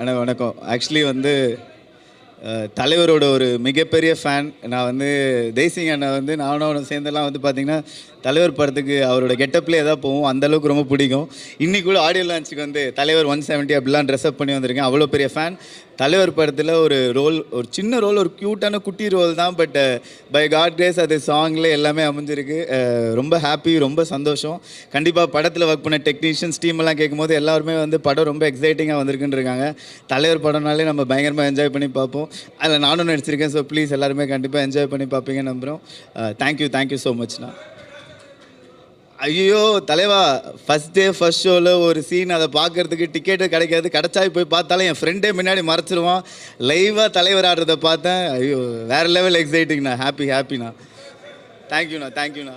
அண்ணா வணக்கம். ஆக்சுவலி வந்து தலைவரோட ஒரு மிகப்பெரிய ஃபேன். நான் வந்து தேசிங் அண்ணா வந்து நானும் அவனும் சேர்ந்தெல்லாம் வந்து பார்த்திங்கன்னா தலைவர் படத்துக்கு அவரோட கெட்டப்லேயே எதாவது போவோம். அந்தளவுக்கு ரொம்ப பிடிக்கும். இன்றைக்கி கூட ஆடியோ லான்ச்சுக்கு வந்து தலைவர் 170 அப்படிலாம் ட்ரெஸ்அப் பண்ணி வந்திருக்கேன். அவ்வளோ பெரிய ஃபேன். தலைவர் படத்தில் ஒரு சின்ன ரோல், ஒரு க்யூட்டான குட்டி ரோல் தான். பட் பை காட் கிரேஸ் அது சாங்கில் எல்லாமே அமைஞ்சிருக்கு. ரொம்ப ஹாப்பி, ரொம்ப சந்தோஷம். கண்டிப்பாக படத்தில் ஒர்க் பண்ண டெக்னீஷியன்ஸ் டீமெல்லாம் கேட்கும்போது எல்லாருமே வந்து படம் ரொம்ப எக்ஸைட்டிங்காக வந்திருக்குன்னு இருக்காங்க. தலைவர் படம்னாலே நம்ம பயங்கரமாக என்ஜாய் பண்ணி பார்ப்போம். அதில் நானும் நடிச்சிருக்கேன். ஸோ ப்ளீஸ் எல்லாருமே கண்டிப்பாக என்ஜாய் பண்ணி பார்ப்பீங்கன்னு நம்புகிறோம். தேங்க்யூ ஸோ மச்ண்ணா. ஐயோ தலைவா, ஃபஸ்ட் டே ஃபஸ்ட் ஷோவில் ஒரு சீன், அதை பார்க்குறதுக்கு டிக்கெட்டு கிடைக்காது. கிடச்சாய் போய் பார்த்தாலும் என் ஃப்ரெண்டே முன்னாடி மறைச்சிருவான். லைவாக தலைவர் ஆடுறதை பார்த்தேன். ஐயோ வேறு லெவல் எக்ஸைட்டிங்ண்ணா. ஹாப்பிண்ணா. தேங்க்யூண்ணா.